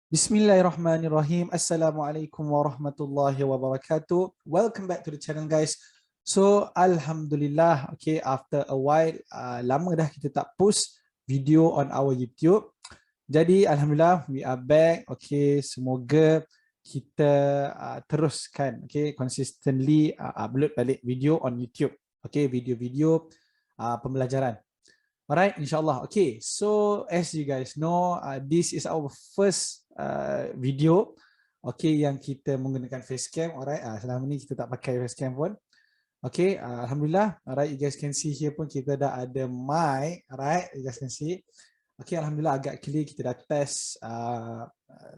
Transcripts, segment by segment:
Bismillahirrahmanirrahim. Assalamualaikum warahmatullahi wabarakatuh. Welcome back to the channel, guys. So, Alhamdulillah, okay, after a while, lama dah kita tak post video on our YouTube. Jadi, Alhamdulillah, we are back. Okay, semoga kita teruskan, okay, consistently upload balik video on YouTube. Okay, video-video pembelajaran. Alright, insyaAllah. Okay, so as you guys know, this is our first video, okay, yang kita menggunakan facecam. Alright, selama ni kita tak pakai facecam pun. Okay, Alhamdulillah. Alright, you guys can see here pun kita dah ada mic. Alright, you guys can see. Okay, Alhamdulillah agak clear. Kita dah test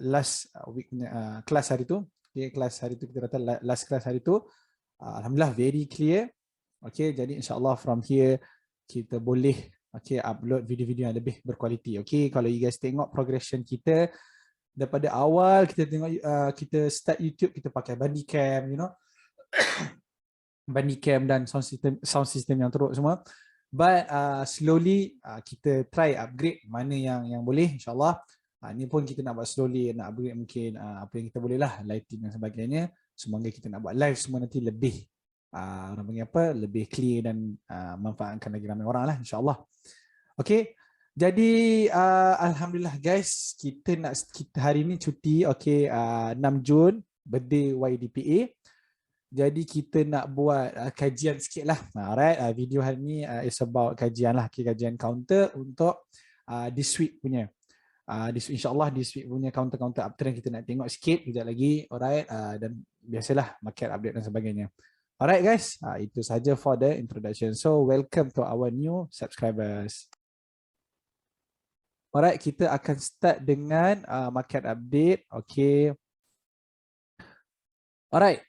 last week kelas hari tu. Okay, kelas hari tu kita dah test last kelas hari tu. Alhamdulillah very clear. Okay, jadi insyaAllah from here kita boleh upload video-video yang lebih berkualiti. Okay, kalau you guys tengok progression kita daripada awal kita tengok kita start YouTube, kita pakai Bandicam, you know, Bandicam dan sound system yang teruk semua. But slowly kita try upgrade mana yang boleh, insyaAllah. Ni pun kita nak buat slowly, nak upgrade mungkin apa yang kita boleh lah, lighting dan sebagainya. Semoga kita nak buat live semua nanti lebih orang panggil apa, lebih clear dan manfaatkan lagi ramai orang lah, insyaAllah. Okay, jadi Alhamdulillah guys, kita hari ni cuti, okay, 6 Jun, birthday YDPA. Jadi kita nak buat kajian sikit lah. Alright, video hari ni is about kajian lah, kajian counter untuk this week punya. InsyaAllah this week punya counter-counter uptrend kita nak tengok sikit kejap lagi. Alright, dan biasalah market update dan sebagainya. Alright guys, itu saja for the introduction. So welcome to our new subscribers. Alright, kita akan start dengan market update. Okay. Alright,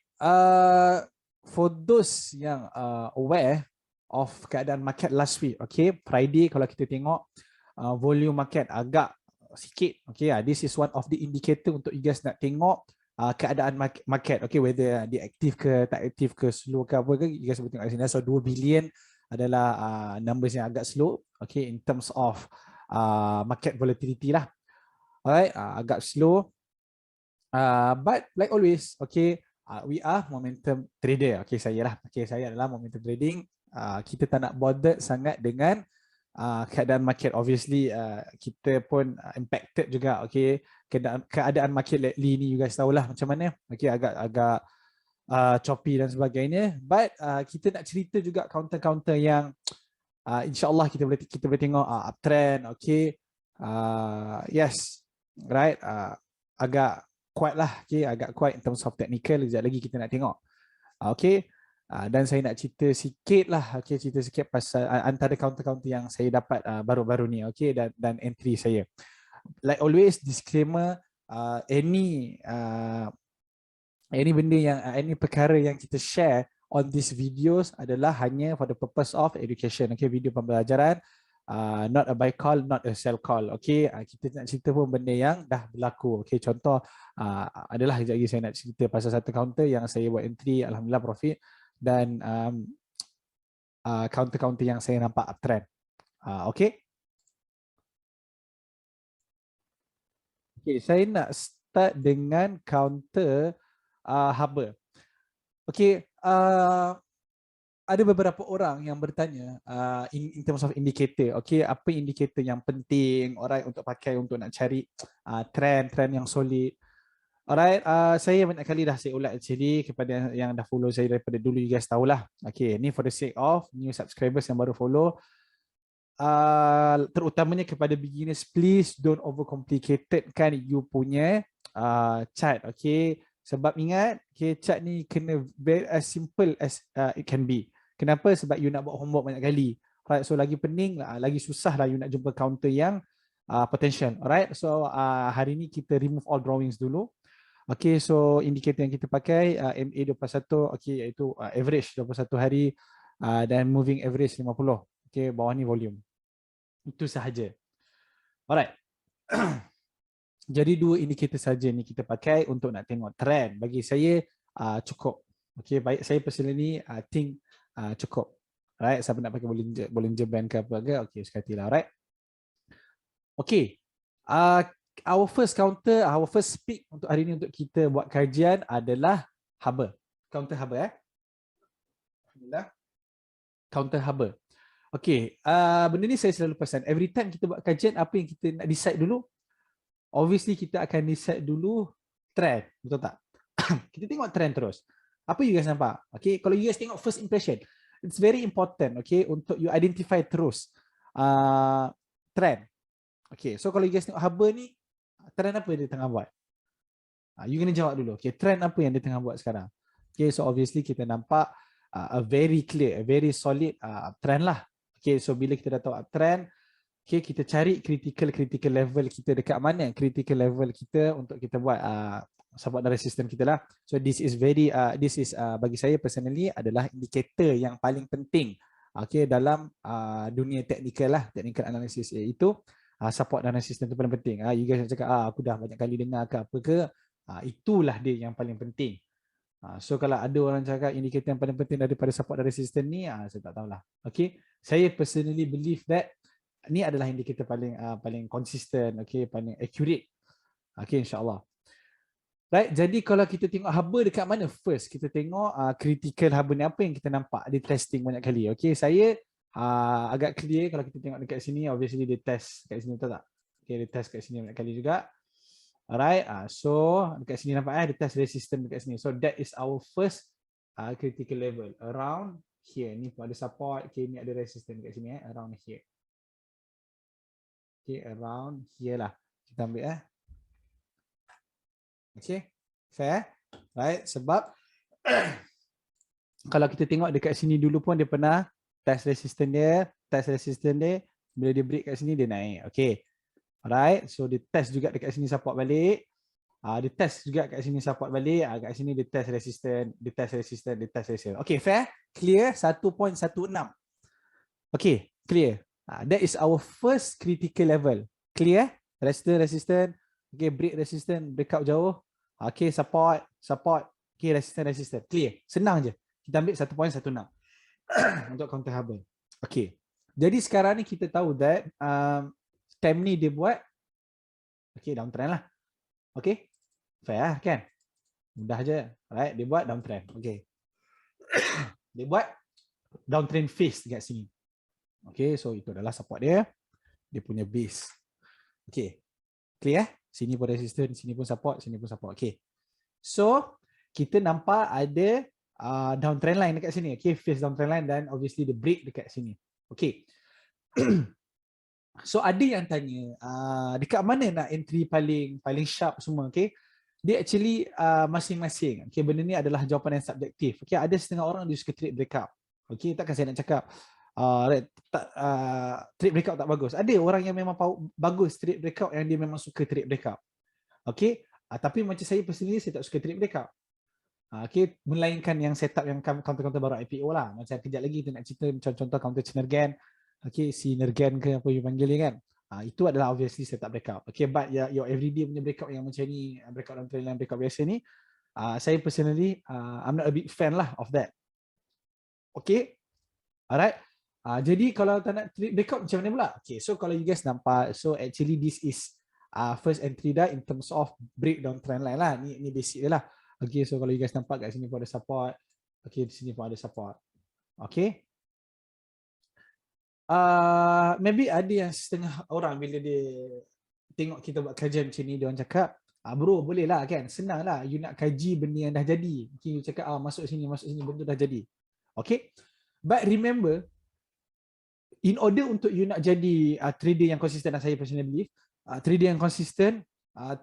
for those yang aware of keadaan market last week, okay, Friday kalau kita tengok volume market agak sikit. Okay, this is one of the indicator untuk you guys nak tengok keadaan market, okay, whether dia aktif ke tak aktif ke, slow ke apa ke, you guys boleh tengok kat sini. So 2 billion adalah numbers yang agak slow, okay, in terms of market volatility lah. Alright, agak slow, but like always, okay, we are momentum trader. Okay, saya adalah momentum trading. Kita tak nak bother sangat dengan keadaan market. Obviously kita pun impacted juga, okay, keadaan market lately ni you guys tahulah macam mana, okay, agak choppy dan sebagainya. But kita nak cerita juga counter-counter yang insyaAllah kita boleh tengok uptrend, okay, yes, right, agak kuat lah, okay, agak kuat in terms of technical. Sekejap lagi kita nak tengok, okay. Dan saya nak cerita sikit lah, okay, cerita sikit pasal antara counter-counter yang saya dapat baru-baru ni, okay, dan entry saya. Like always, disclaimer, any benda yang any perkara yang kita share on these videos adalah hanya for the purpose of education, okay, video pembelajaran, not a buy call, not a sell call, okay. Kita nak cerita pun benda yang dah berlaku, okay. Contoh adalah sekejap lagi saya nak cerita pasal satu counter yang saya buat entry, alhamdulillah profit, dan counter-counter yang saya nampak uptrend, okay. Okay, saya nak start dengan counter Harbor. Okay, ada beberapa orang yang bertanya in terms of indicator, okay, apa indicator yang penting, alright, untuk pakai untuk nak cari trend yang solid. Alright, saya banyak kali dah saya ulat actually kepada yang dah follow saya daripada dulu, you guys tahulah. Okay, ni for the sake of new subscribers yang baru follow, terutamanya kepada beginners, please don't overcomplicated kan you punya chart, okay. Sebab ingat, okay, chart ni kena very as simple as it can be. Kenapa? Sebab you nak buat homework banyak kali. Alright, so lagi pening, lagi susah lah you nak jumpa counter yang potential. Alright, so hari ni kita remove all drawings dulu. Okay, so indicator yang kita pakai MA21, okay, iaitu average 21 hari dan moving average 50. Okay, bawah ni volume. Itu sahaja. Alright. Jadi 2 indikator saja ni kita pakai untuk nak tengok trend. Bagi saya cukup. Okay, baik, saya personally think cukup. Alright, siapa nak pakai Bollinger Band ke apa ke, okay, sekali lah. Alright. Okay, our first counter, our first pick untuk hari ini untuk kita buat kajian adalah haba. Counter haba Alhamdulillah. Counter haba. Okay, benda ni saya selalu pesan. Every time kita buat kajian, apa yang kita nak decide dulu? Obviously kita akan decide dulu trend, betul tak? Kita tengok trend terus. Apa you guys nampak? Okay, kalau you guys tengok first impression, it's very important, okay, untuk you identify terus trend. Okay, so kalau you guys tengok haba ni, trend apa dia tengah buat? You kena jawab dulu. Okay, trend apa yang dia tengah buat sekarang? Okay, so obviously kita nampak a very clear, a very solid trend lah. Okay, so bila kita dah tahu uptrend, okay, kita cari critical level kita dekat mana critical level kita untuk kita buat support dan resistance kita lah. So this is bagi saya personally adalah indikator yang paling penting, okay, dalam dunia technical lah, technical analysis, iaitu support dan resistance itu paling penting. You guys cakap aku dah banyak kali dengar ke apa ke, itulah dia yang paling penting. So kalau ada orang cakap indikator yang paling penting daripada support dan resistance ni, saya tak tahulah. Okay, saya personally believe that ni adalah indikator paling konsisten, okay, paling accurate. Okay, insyaAllah. Right, jadi kalau kita tengok haba dekat mana first, kita tengok critical haba ni apa yang kita nampak, dia testing banyak kali. Okay, saya agak clear kalau kita tengok dekat sini, obviously dia test kat sini, betul tak? Okay, dia test kat sini banyak kali juga. Alright, so dekat sini nampak dia test resistance dekat sini. So that is our first critical level around here. Ni pun ada support, okay, ni ada resistance dekat sini around here. Okay, around here lah. Kita ambil okay, fair, right? Sebab kalau kita tengok dekat sini dulu pun dia pernah test resistance dia, bila dia break kat sini dia naik. Okay, alright, so dia test juga dekat sini support balik, dia test juga kat sini support balik, kat sini dia test resistance. Okay, fair, clear, 1.16. Okay, clear. That is our first critical level. Clear? Resistance. Okay, break resistance, breakout jauh. Okay, support. Okay, resistance. Clear. Senang je. Kita ambil 1.16 untuk counter haba. Okay. Jadi sekarang ni kita tahu that time ni dia buat okay, downtrend lah. Okay. Fair lah kan? Mudah je. Alright, dia buat downtrend. Okay. Dia buat downtrend phase dekat sini. Okay, so itu adalah support dia. Dia punya base. Okay. Clear? Sini pun resistance, sini pun support, sini pun support. Okay. So, kita nampak ada downtrend line dekat sini. Okay, phase downtrend line dan obviously the break dekat sini. Okay. So, ada yang tanya, dekat mana nak entry paling sharp semua. Okay. Dia actually masing-masing. Okay, benda ni adalah jawapan yang subjektif. Okay, ada setengah orang dia suka trade breakout. Okay, takkan saya nak cakap trade breakout tak bagus. Ada orang yang memang bagus trade breakout, yang dia memang suka trade breakout. Okay, tapi macam saya personally, saya tak suka trade breakout. Okay, melainkan yang setup yang counter-counter baru IPO lah. Macam kejap lagi kita nak cerita macam contoh counter Sinergen. Okay, Sinergen ke apa you panggil ni kan. Itu adalah obviously setup breakout. Okay, but your everyday punya breakout yang macam ni, breakout dan trend line breakout biasa ni, saya personally I'm not a big fan lah of that. Okay, alright. Jadi kalau tak nak trade breakout macam mana pula? Okay, so kalau you guys nampak, so actually this is first entry dah in terms of breakdown trend line lah. Ni basic dia lah. Okay, so kalau you guys nampak kat sini pun ada support. Okay, di sini pun ada support. Okay. Maybe ada yang setengah orang bila dia tengok kita buat kajian macam ni, dia orang cakap, bro boleh lah kan, senang lah, you nak kaji benda yang dah jadi. Okay, you cakap masuk sini, benda dah jadi. Okay, but remember, in order untuk you nak jadi trader yang konsisten, dan saya personally believe, trader yang konsisten,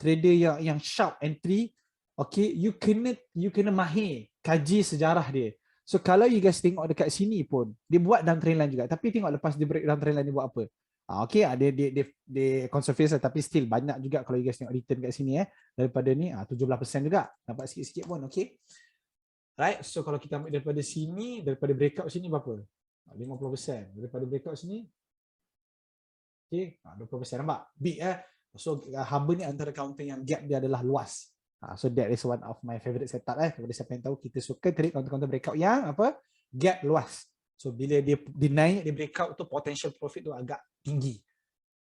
trader yang sharp entry, okay, you kena mahir kaji sejarah dia. So kalau you guys tengok dekat sini pun, dia buat downtrend line juga, tapi tengok lepas dia break downtrend line dia buat apa. Okay, dia conservative, tapi still banyak juga kalau you guys tengok return kat sini daripada ni 17% juga, dapat sikit-sikit pun. Okay, right, so kalau kita ambil daripada sini, daripada breakout sini berapa? 50%. Daripada breakout sini, okay, 20%. Nampak? Big So haba ni antara counter yang gap dia adalah luas. So that is one of my favorite setup kepada siapa yang tahu, kita suka trade counter-counter breakout yang apa? Gap luas. So bila dia naik, dia breakout tu potential profit tu agak tinggi.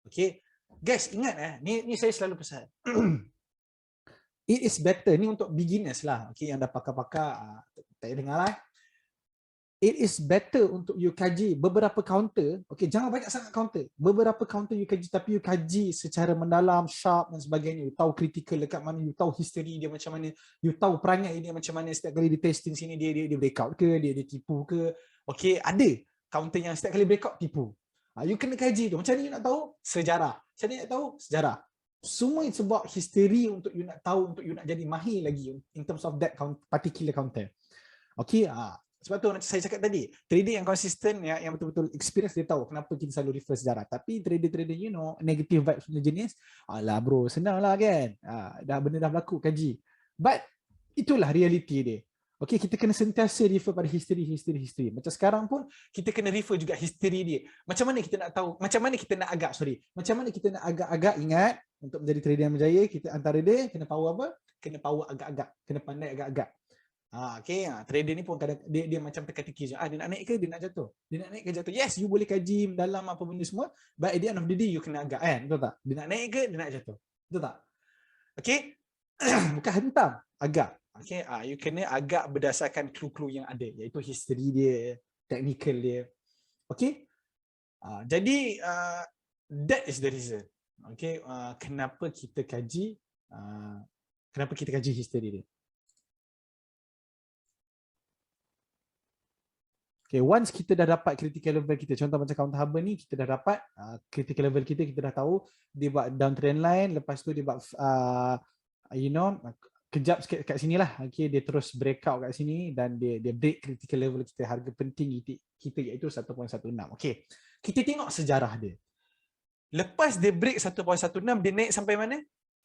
Okay. Guys, ingat ni saya selalu pesan. It is better, ni untuk beginners lah, okay, yang dah pakar-pakar, tak payah dengar lah. It is better untuk you kaji beberapa counter, okay, jangan banyak sangat counter. Beberapa counter you kaji, tapi you kaji secara mendalam, sharp dan sebagainya. You tahu critical dekat mana, you tahu history dia macam mana, you tahu perangai dia macam mana, setiap kali di testing sini dia breakout ke, dia tipu ke. Okay, ada counter yang setiap kali breakout tipu. You kena kaji tu. Macam ni you nak tahu? Sejarah. Macam ni nak tahu? Sejarah. Semua it's about history untuk you nak tahu, untuk you nak jadi mahir lagi in terms of that particular counter. Okay, sebab tu saya cakap tadi, trader yang konsisten, yang betul-betul experience, dia tahu kenapa kita selalu refer sejarah. Tapi trader-trader negative vibes punya jenis, alah bro, senang lah kan, benda dah berlaku, kaji. But itulah reality dia. Okay, kita kena sentiasa refer pada history. Macam sekarang pun kita kena refer juga history dia. Macam mana kita nak tahu, macam mana kita nak agak, ingat, untuk menjadi trader yang berjaya, kita antara dia kena power apa? Kena power agak-agak, kena pandai agak-agak. Okay, trader ni pun kadang dia macam teka-teki je. Dia nak naik ke dia nak jatuh? Dia nak naik ke jatuh? Yes, you boleh kaji dalam apa benda semua, but at the end of the day you kena agak kan, betul tak? Dia nak naik ke dia nak jatuh? Betul tak? Okay. Bukan hentam, agak. Okay, you kena agak berdasarkan clue-clue yang ada, iaitu history dia, technical dia. Okay. Jadi that is the reason. Okay, kenapa kita kaji history dia. Okay, once kita dah dapat critical level kita, contoh macam counter harbor ni, kita dah dapat critical level kita dah tahu dia buat downtrend line, lepas tu dia buat kejap sikit kat sini lah, okay, dia terus breakout kat sini dan dia break critical level kita, harga penting kita iaitu 1.16. okay, kita tengok sejarah dia. Lepas dia break 1.16, dia naik sampai mana?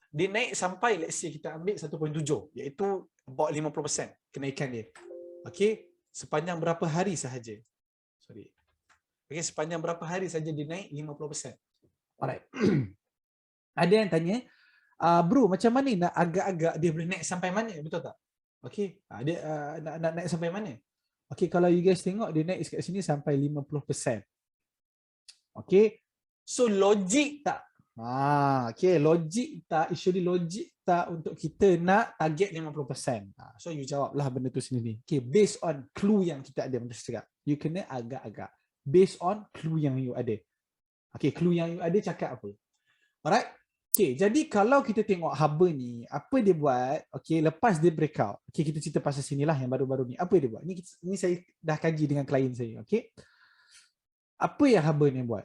Dia naik sampai, let's say kita ambil 1.7, iaitu about 50% kenaikan dia. Okay, sepanjang berapa hari sahaja? Okay, sepanjang berapa hari saja dia naik 50%. Alright. Ada yang tanya, bro, macam mana nak agak-agak dia boleh naik sampai mana? Betul tak? Okay, dia nak naik sampai mana? Okay, kalau you guys tengok, dia naik kat sini sampai 50%. Okay, so logik tak? Okay, logik tak? Usually logik tak untuk kita nak target 50%? So you jawablah benda tu sendiri. Okay, based on clue yang kita ada, macam saya cakap, you kena agak-agak based on clue yang you ada. Okay, clue yang you ada cakap apa? Alright. Okay, jadi kalau kita tengok harbor ni, apa dia buat? Okay, lepas dia breakout. Okay, kita cerita pasal sinilah yang baru-baru ni. Apa dia buat? Ni saya dah kaji dengan klien saya. Okay, apa yang harbor ni buat?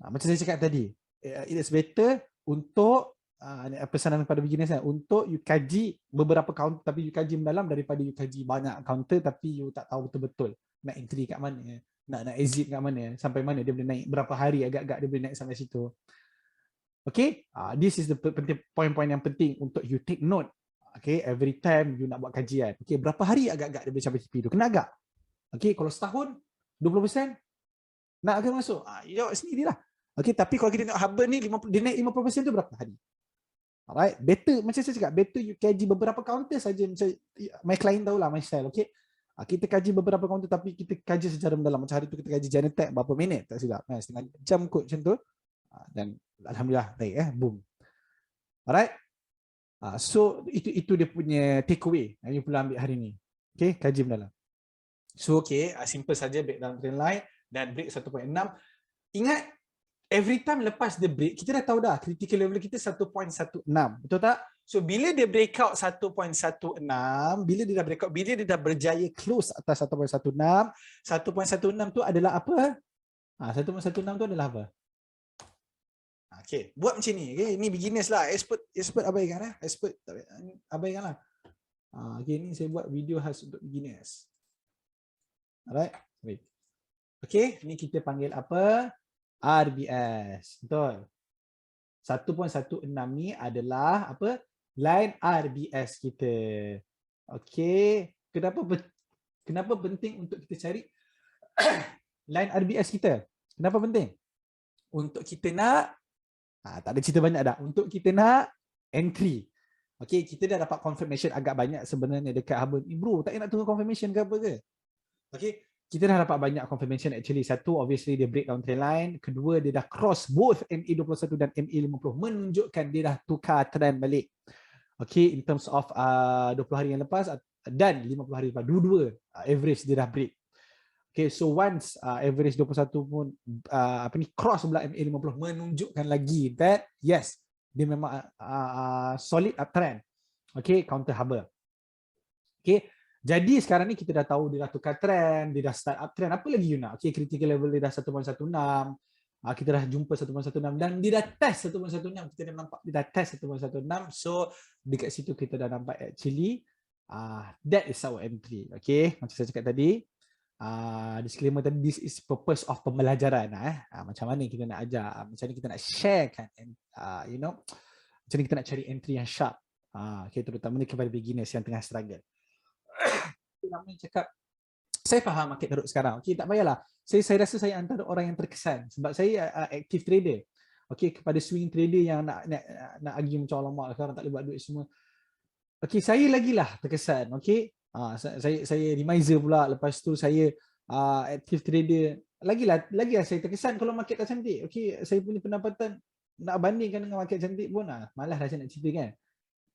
Macam saya cakap tadi, it is better untuk pesanan kepada beginners, untuk you kaji beberapa counter tapi you kaji mendalam, daripada you kaji banyak counter tapi you tak tahu betul-betul nak entry kat mana, nak exit kat mana, sampai mana dia boleh naik, berapa hari agak-agak dia boleh naik sampai situ. Okay, this is the point-point yang penting untuk you take note. Okay, every time you nak buat kajian, okay, berapa hari agak-agak dia boleh sampai TP tu, kena agak. Okay, kalau setahun 20% nak agak masuk, you jawab sendirilah. Okay, tapi kalau kita tengok harbor ni, dia naik 50% tu berapa hari? Alright, better, macam saya cakap, better you kaji beberapa counter saja. Macam my client tahulah my style, okay. Kita kaji beberapa counter tapi kita kaji secara mendalam. Macam hari tu kita kaji Genetech berapa minit, tak silap, setengah jam kot macam tu. Dan alhamdulillah naik, boom. Alright. So itu dia punya take away yang you perlu ambil hari ni. Okay, kaji mendalam. So okay, simple saja, break down trend line dan break 1.6. Ingat, every time lepas dia break, kita dah tahu dah critical level kita 1.16, betul tak? So bila dia breakout 1.16, bila dia dah breakout, bila dia dah berjaya close atas 1.16, 1.16 tu adalah apa? 1.16 tu adalah apa? Okay, buat macam ni. Okay, ni beginners lah, expert abaikan lah, expert abaikan lah. Okay, ni saya buat video khas untuk beginners. Alright, okay, ni kita panggil apa? RBS, betul. 1.16 ni adalah apa? Line RBS kita. Okay, kenapa penting untuk kita cari line RBS kita? Kenapa penting? Untuk kita nak, tak ada cerita banyak dah. Untuk kita nak entry. Okay, kita dah dapat confirmation agak banyak sebenarnya dekat harbor ni. Bro, tak nak tunggu confirmation ke apa ke? Okay, kita dah dapat banyak confirmation actually. Satu, obviously dia break down trend line. Kedua, dia dah cross both MA21 dan MA50, menunjukkan dia dah tukar trend balik. Okay, in terms of 20 hari yang lepas dan 50 hari lepas, dua-dua average dia dah break. Okay, so once average 21 pun cross pula MA50, menunjukkan lagi that yes, dia memang solid uptrend. Okay, counter haba. Okay, jadi sekarang ni kita dah tahu dia dah tukar trend, dia dah start uptrend. Apa lagi you nak? Okay, critical level dia dah 1.16. Kita dah jumpa 1.16 dan dia dah test 1.16. Kita dah nampak dia dah test 1.16. So dekat situ kita dah nampak actually that is our entry. Okay, macam saya cakap tadi, disclaimer tadi, this is purpose of pembelajaran. Macam mana kita nak ajar, macam mana kita nak share kan, you know, macam mana kita nak cari entry yang sharp. Okay, terutamanya kepada beginners yang tengah struggle. Namanya cakap, saya faham market teruk sekarang. Okay, tak payahlah. Saya rasa saya antara orang yang terkesan sebab saya active trader. Okay, kepada swing trader yang nak argue macam alamak sekarang tak boleh buat duit semua. Okay, saya lagilah terkesan. Okay, saya reminder pula. Lepas tu saya active trader. Lagilah saya terkesan kalau market tak cantik. Okay, saya punya pendapatan nak bandingkan dengan market cantik pun malas lah saya nak cerita kan.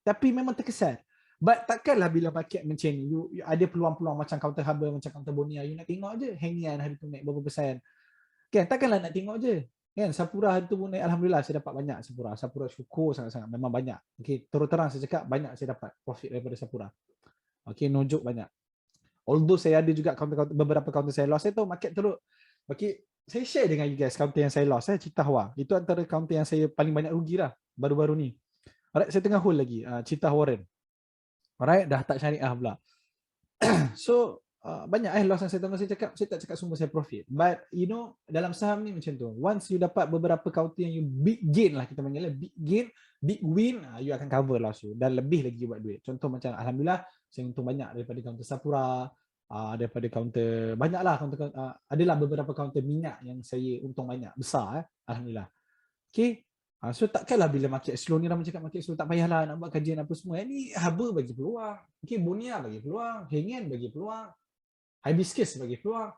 Tapi memang terkesan. But takkanlah bila market macam ni, you ada peluang-peluang macam counter haba, macam counter bonia, you nak tengok je hanging hari tu naik berapa persen. Kan, takkanlah nak tengok je. Kan, Sapura hari tu pun naik, alhamdulillah saya dapat banyak Sapura. Sapura syukur sangat-sangat, memang banyak. Okey, terus terang saya cakap banyak saya dapat profit daripada Sapura. Okey, no joke banyak. Although saya ada juga beberapa counter saya lost, saya tahu market teruk. Okey, saya share dengan you guys counter yang saya lost, Cita Hua. Itu antara counter yang saya paling banyak rugi lah baru-baru ni. Alright, saya tengah hold lagi Cita Warren. Alright, dah tak syariah pula. So banyak loss yang saya tengok. Saya tak cakap semua saya profit, but you know, dalam saham ni macam tu, once you dapat beberapa counter yang you big gain lah, kita panggil big gain, big win, you akan cover loss you dan lebih lagi buat duit. Contoh macam alhamdulillah saya untung banyak daripada counter Sapura, daripada counter banyak lah counter, adalah beberapa counter minyak yang saya untung banyak besar alhamdulillah. Okay, so takkanlah bila market slow ni, orang cakap market slow tak payahlah nak buat kajian apa semua. Ini haba bagi peluang. Okay, bonia bagi peluang, hengen bagi peluang, hibiscus bagi peluang.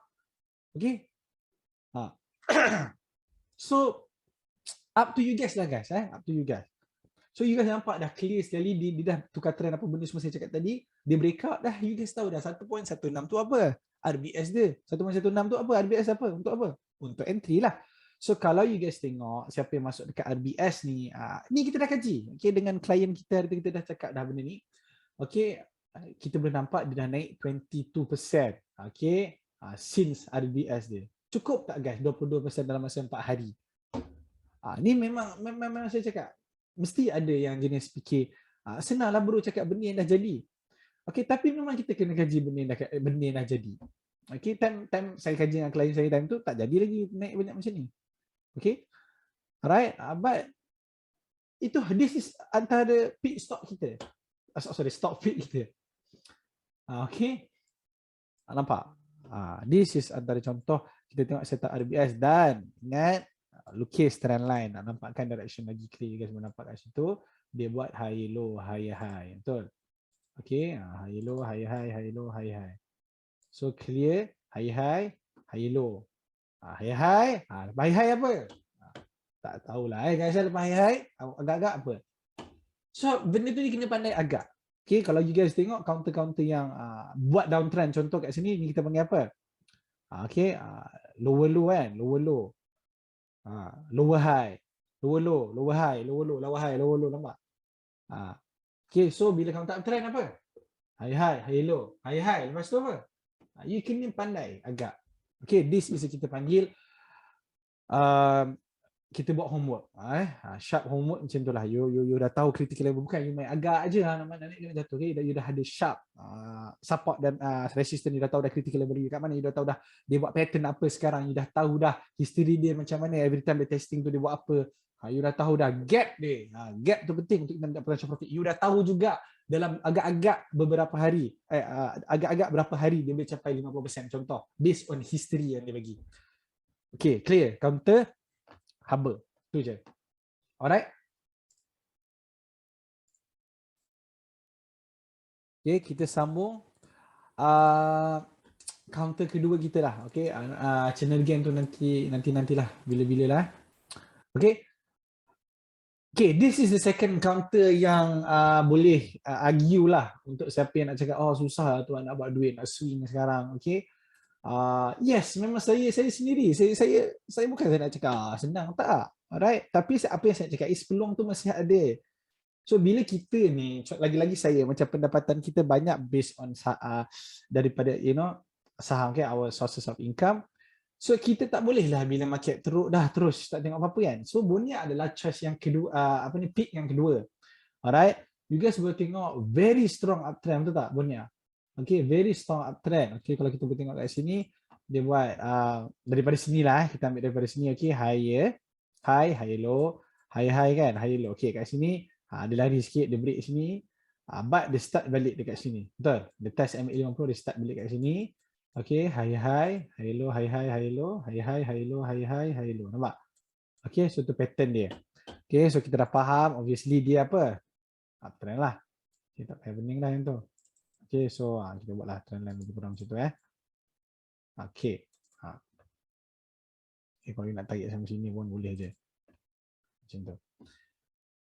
Okay. So up to you guys lah guys. Up to you guys. So you guys nampak dah clear sekali, dia dah tukar trend apa benda semua saya cakap tadi. Dia breakout dah, you guys tahu dah 1.16 tu apa? RBS dia. 1.16 tu apa? RBS apa? Untuk apa? Untuk entry lah. So kalau you guys tengok siapa yang masuk dekat RBS ni, ni kita dah kaji. Okay, dengan klien kita kita dah cakap dah benda ni. Okay, kita boleh nampak dia dah naik 22%. Okay, since RBS dia. Cukup tak guys 22% dalam masa 4 hari? Ni memang saya cakap, mesti ada yang jenis fikir, senanglah bro cakap benda yang dah jadi. Okay, tapi memang kita kena kaji benda yang dah jadi. Okay, time saya kaji dengan klien saya time tu, tak jadi lagi naik banyak macam ni. Okay, alright, but this is antara peak stock kita. Stock peak kita. Okay, nampak? This is antara contoh kita tengok setup RBS dan ingat lukis trend line, nak nampakkan direction lagi clear guys, nampak kat situ dia buat high low high high, betul? Okay, high low high high high low high high. So clear high high high low. High high, high high apa? Tak tahulah guys, lepas high high agak-agak apa. So benda tu dia kena pandai agak. Okay, kalau you guys tengok counter-counter yang buat downtrend, contoh kat sini ni kita panggil apa? Okay, lower low kan, lower low. Lower high, lower low, lower high, lower low, lower high, lower low, nampak? Okay, so bila counter uptrend apa? High high, high low, high high, lepas tu apa? You kena pandai agak. Okay, this is kita panggil kita buat homework, sharp homework macam tu lah. You dah tahu critical level, bukan you main agak aje nak naik dia jatuh. Okay, you dah ada sharp support dan resistance, you dah tahu dah critical level you kat mana, you dah tahu dah dia buat pattern apa sekarang, you dah tahu dah history dia macam mana, every time dia testing tu dia buat apa, you dah tahu dah gap dia. Gap tu penting untuk kita dapat potential profit. You dah tahu juga dalam agak-agak beberapa hari, agak-agak berapa hari dia boleh capai 50% contoh based on history yang dia bagi. Okay, clear? Counter haba tu je. Alright. Okay, kita sambung. counter kedua kita lah. Okay, channel game tu nantilah bila-bila lah. Okay. Okay, this is the second counter yang boleh argue lah untuk siapa yang nak cakap, oh susah tuan nak buat duit, nak swing sekarang. Okay. Yes, memang saya sendiri. Saya bukan saya nak cakap senang tak. Alright, tapi apa yang saya cakap is peluang tu masih ada. So bila kita ni, lagi-lagi saya macam pendapatan kita banyak based on daripada saham, okay, our sources of income. So kita tak boleh lah bila market terus tak tengok apa-apa kan. So Bonia adalah choice yang kedua, pick yang kedua. Alright, you guys boleh tengok very strong uptrend, betul tak Bonia? Okay, very strong uptrend. Okay, kalau kita boleh tengok kat sini, dia buat daripada sini lah, kita ambil daripada sini. Okay, higher, high low, high kan, high low. Okay, kat sini dia lari sikit, dia break sini, but dia start balik dekat sini. Betul, dia test MA50, dia start balik kat sini. Okay, high low, high low, high low. Nampak? Okay, so tu pattern dia. Okay, so kita dah faham, obviously dia apa? Uptrend lah. Okay, tak payah bening lah yang tu. Okay, so kita buatlah trend line lebih kurang macam tu Okay. Kalau nak tarik sampai sini pun boleh je. Macam tu.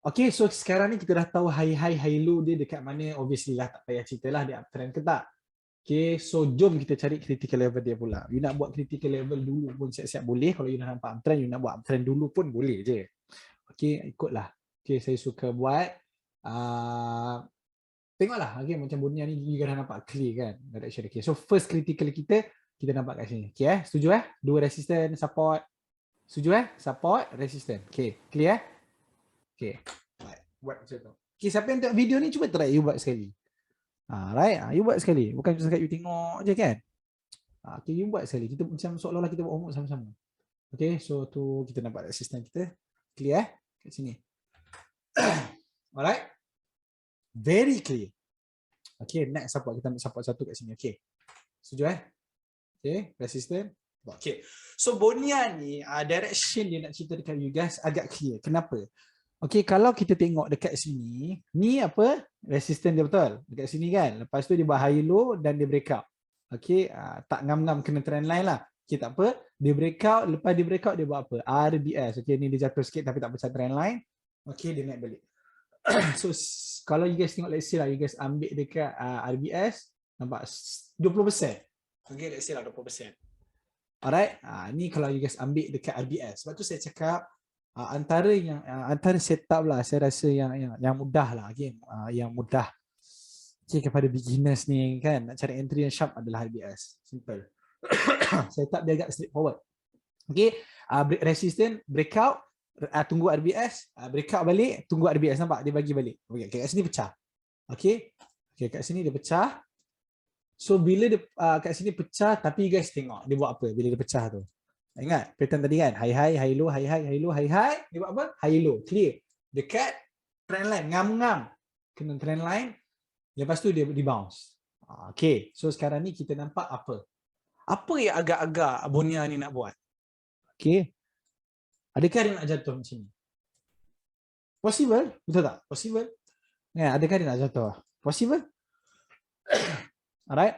Okay, so sekarang ni kita dah tahu high low dia dekat mana. Obviously lah, tak payah cerita lah dia uptrend ke tak. Okay, so jom kita cari critical level dia pula. You nak buat critical level dulu pun siap-siap boleh. Kalau you nak nampak uptrend, you nak buat uptrend dulu pun boleh je. Okay, ikutlah. Okay, saya suka buat tengoklah, okay, macam Bonia ni you dah nampak clear kan direction. Okay, so first critical kita nampak kat sini. Okay, setuju dua resistance, support. Setuju support, resistance. Okay, clear Okay, right. Buat macam tu. Okay, siapa yang tengok video ni cuba try you buat sekali. Right, you buat sekali. Bukan cuma you tengok je kan. Okay, you buat sekali. Kita macam seolah-olah kita buat homework sama-sama. Okay, so tu kita nampak resistance kita. Clear kat sini. Alright. Very clear. Okay, next support. Kita ambil support satu kat sini. Okay. Setuju Okay, resistance. Okay. So Bonia ni direction dia nak cerita dekat you guys agak clear. Kenapa? Okay, kalau kita tengok dekat sini, ni apa? Resistance dia betul. Dekat sini kan. Lepas tu dia buat high low dan dia breakout. Okay, tak ngam-ngam kena trend line lah. Okay, tak apa. Dia breakout, lepas dia breakout dia buat apa? RBS. Okay, ni dia jatuh sikit tapi tak pecah trend line. Okay, dia naik balik. So kalau you guys tengok, let's say lah you guys ambil dekat RBS, nampak 20%. Okay, let's say lah 20%. Alright, ni kalau you guys ambil dekat RBS. Sebab tu saya cakap antara setup lah, saya rasa yang mudah lah, okay? Yang mudah kepada beginners ni kan, nak cari entry yang sharp adalah RBS. Simple. Setup dia agak straightforward. Okay, resistance, breakout, tunggu RBS, breakout balik, tunggu RBS, nampak? Dia bagi balik. Okay, kat sini pecah. Okay, kat sini dia pecah. So bila dia kat sini pecah, tapi guys tengok dia buat apa bila dia pecah tu. Ingat pattern tadi kan, high low, high low, dia buat apa? High low, clear. Dekat trend line, ngam-ngam kena trend line, lepas tu dia bounce. Okay, so sekarang ni kita nampak apa yang agak-agak Bonia ni nak buat. Okay, adakah dia nak jatuh macam ni? Possible, betul tak? Possible. Adakah dia nak jatuh? Possible. Alright.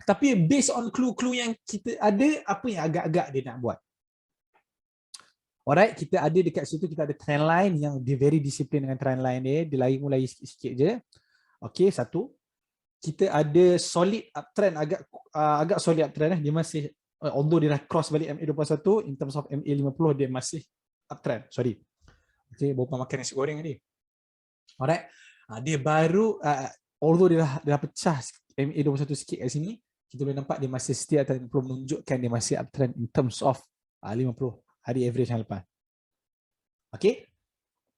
Tapi based on clue-clue yang kita ada, apa yang agak-agak dia nak buat? Alright, kita ada dekat situ, kita ada trend line yang dia very disiplin dengan trend line dia. Dia lari mulai sikit-sikit je. Okay, satu. Kita ada solid uptrend, agak solid uptrend. Dia masih, although dia dah cross balik MA21, in terms of MA50, dia masih uptrend. Sorry. Okay, bawa makan nasi goreng tadi. Alright. Dia baru, although dia dah pecah MA21 sikit kat sini, kita boleh nampak dia masih stay atau belum menunjukkan dia masih uptrend in terms of 50 hari average yang lepas. Okay.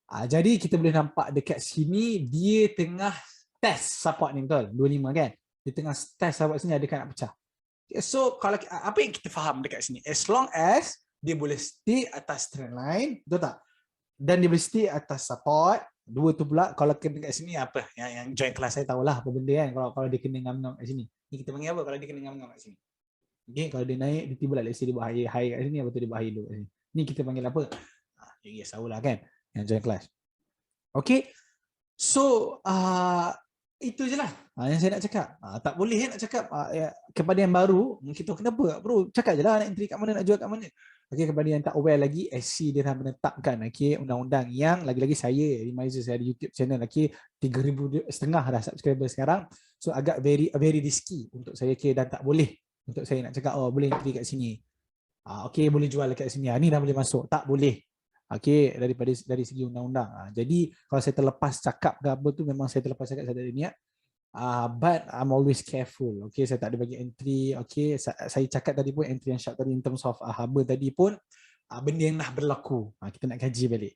Jadi kita boleh nampak dekat sini dia tengah test support ni, betul? 25 kan? Dia tengah test support sini, adakah nak pecah? Okay, so kalau apa yang kita faham dekat sini, as long as dia boleh stay atas trend line, betul tak? Dan dia boleh stay atas support, dua tu pula. Kalau kena kat sini apa? Yang join kelas saya tahulah apa benda kan, kalau dia kena ngam-ngam kat sini. Ni kita panggil apa kalau dia kena ngam-ngam kat sini? Okay, kalau dia naik, dia tiba lah, let's say dia buat high kat sini, apa tu dia buat high low kat sini. Ni kita panggil apa? You guys tahulah kan, yang join kelas. Okay, so Itu je lah yang saya nak cakap. Tak boleh nak cakap kepada yang baru, kita kenapa bro, cakap je lah nak entry kat mana, nak jual kat mana. Okay, kepada yang tak aware lagi, SC dia dah menetapkan undang-undang yang lagi-lagi saya Remizer, saya ada YouTube channel 3,500 dah subscriber sekarang. So agak very risky untuk saya dan tak boleh untuk saya nak cakap boleh entry kat sini. Boleh jual kat sini. Ni dah boleh masuk. Tak boleh. Dari segi undang-undang. Jadi kalau saya terlepas cakap ke apa tu, memang saya terlepas cakap, saya ada niat. But I'm always careful. Saya tak ada bagi entry. Saya cakap tadi pun entry yang sharp tadi in terms of haba tadi pun benda yang dah berlaku. Kita nak kaji balik.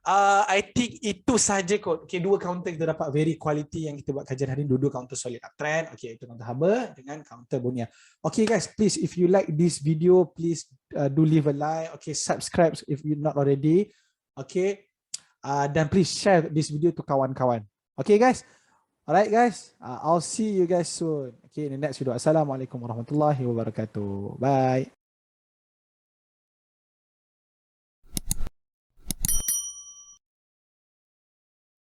I think itu saja kot. Dua counter kita dapat very quality yang kita buat kajian hari ini. Dua counter solid uptrend. Itu counter haba dengan counter Bonia. Guys, please if you like this video, please do leave a like. Subscribe if you're not already. Dan please share this video to kawan-kawan. Guys. Alright guys, I'll see you guys soon. In the next video. Assalamualaikum warahmatullahi wabarakatuh. Bye.